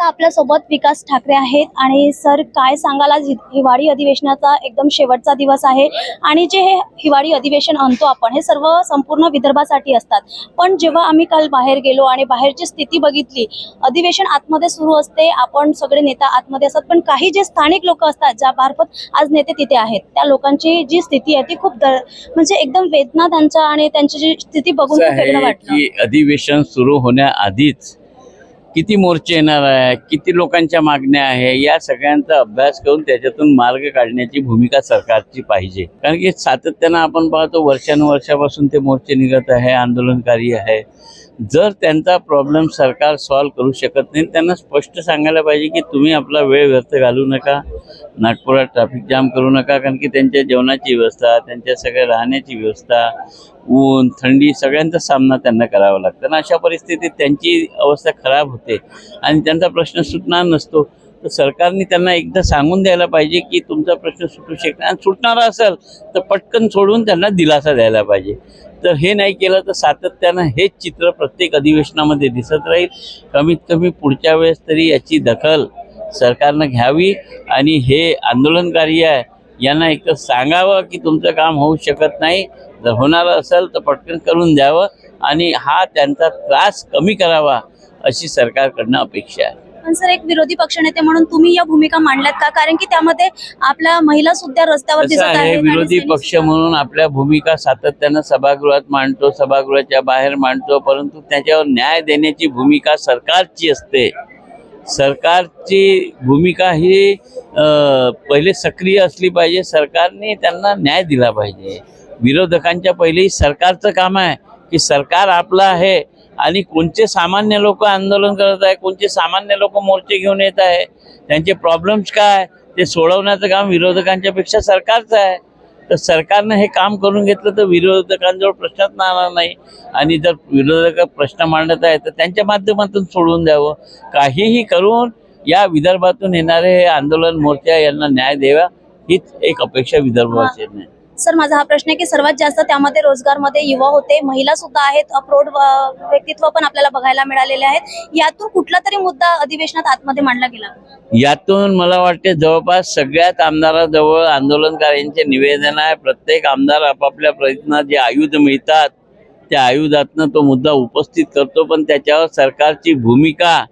आता आपल्या सोबत विकास ठाकरे आहेत आणि सर काय सांगाल, आज हिवाळी अधिवेशनाचा एकदम शेवटचा दिवस आहे आणि जे हे हिवाळी अधिवेशन आणतो आपण हे सर्व संपूर्ण विदर्भासाठी असतात, पण जेव्हा आम्ही काल बाहेर गेलो आणि बाहेरची स्थिती बघितली, अधिवेशन आतमध्ये सुरू असते, आपण सगळे नेता आतमध्ये असतात, पण काही जे स्थानिक लोक असतात ज्या मार्फत आज नेते तिथे आहेत त्या लोकांची जी स्थिती आहे ती खूप म्हणजे एकदम वेदना त्यांच्या आणि त्यांची जी स्थिती बघून खूप वेगळं वाटलं की अधिवेशन सुरू होण्याआधीच किती मोर्चे येणार आहे, किती लोकांच्या मागण्या आहे, या सगळ्यांचा अभ्यास करून त्याच्यातून मार्ग काढण्याची भूमिका सरकारची पाहिजे। कारण की सातत्यानं आपण पाहतो वर्षानुवर्षापासून ते मोर्चे निघत आहे, आंदोलनकारी आहे। जर त्यांचा प्रॉब्लेम सरकार सॉल्व करू शकत नाही, त्यांना स्पष्ट सांगायला पाहिजे की तुम्ही आपला वेळ व्यर्थ घालू नका, नागपुरात ट्रॅफिक जाम करू नका, कारण की त्यांच्या जेवणाची व्यवस्था, त्यांच्या सगळ्या राहण्याची व्यवस्था, ऊन थंडी सगळ्यांचा सामना त्यांना करावा लागतो आणि अशा परिस्थितीत त्यांची अवस्था खराब होते आणि त्यांचा प्रश्न सुटणार नसतो। तर सरकारने त्यांना एकदा सांगून द्यायला पाहिजे की तुमचा प्रश्न सुटू शकतो आणि सुटणारा असेल तर पटकन सोडून त्यांना दिलासा द्यायला पाहिजे। तर हे नाही केलं तर सातत्यानं हेच चित्र प्रत्येक अधिवेशनामध्ये दिसत राहील। कमीत कमी पुढच्या वेळेस तरी याची दखल सरकारनं घ्यावी आणि हे आंदोलनकारी आहे यांना एक तर सांगावं की तुमचं काम होऊ शकत नाही, जर होणार असेल तर पटकन करून द्यावं आणि हा त्यांचा त्रास कमी करावा अशी सरकारकडनं अपेक्षा आहे। पण सर, एक विरोधी पक्षनेते म्हणून तुम्ही या भूमिका मांडल्यात का? कारण की त्यामध्ये आपल्या महिला सुद्धा रस्त्यावर दिसत आहेत। विरोधी पक्ष म्हणून आपल्या भूमिका सातत्यानं सभागृहात मांडतो, सभागृहाच्या बाहेर मांडतो, परंतु त्याच्यावर न्याय देण्याची भूमिका सरकारची असते। सरकारची भूमिका ही पहिले सक्रिय असली पाहिजे, सरकारने त्यांना न्याय दिला पाहिजे। विरोधकांच्या पहिलेही सरकारचं काम आहे की सरकार आपलं आहे आणि कोणते सामान्य लोक आंदोलन करत आहे, कोणते सामान्य लोक मोर्चे घेऊन येत आहे, त्यांचे प्रॉब्लेम्स काय ते सोडवण्याचं काम विरोधकांच्या पेक्षा सरकारचं आहे। तर सरकारनं हे काम करून घेतलं तर विरोधकांजवळ प्रश्नच राहणार नाही आणि जर विरोधक प्रश्न मांडत आहे तर त्यांच्या माध्यमातून सोडवून द्यावं। काहीही करून या विदर्भातून येणारे हे आंदोलन मोर्चा यांना न्याय द्यावा हीच एक अपेक्षा विदर्भावासीयांना आहे। सर, माझा हा प्रश्न आहे की सर्वात जास्त त्यामध्ये रोजगारमध्ये युवा होते, महिला सुद्धा आहेत, अप्रोड व्यक्तित्व पण आपल्याला बघायला मिळालेले आहेत। यातून कुठला तरी मुद्दा अधिवेशनात आतमध्ये मांडला गेला? यातून मला वाटते जवळपास सगळ्याच आमदाराजवळ आंदोलनकाऱ्यांचे निवेदन आहे। प्रत्येक आमदार आपापल्या प्रयत्नात जे आयुध मिळतात त्या आयुधातनं तो मुद्दा उपस्थित करतो, पण त्याच्यावर सरकारची भूमिका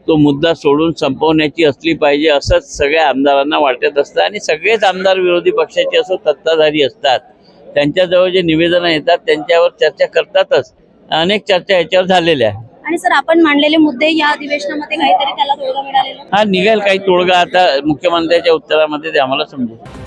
तो मुद्दा सोडून संपवण्याची असली पाहिजे असंच सगळ्या आमदारांना वाटत असतं आणि सगळेच आमदार विरोधी पक्षाचे असो सत्ताधारी असतात, त्यांच्याजवळ जे निवेदनं येतात त्यांच्यावर चर्चा करतातच। अनेक चर्चा याच्यावर झालेल्या आहेत। आणि सर, आपण मांडलेले मुद्दे या अधिवेशनामध्ये काहीतरी त्याला तोडगा मिळालेला? हा निघेल काही तोडगा आता मुख्यमंत्र्यांच्या उत्तरामध्ये ते आम्हाला समजेल।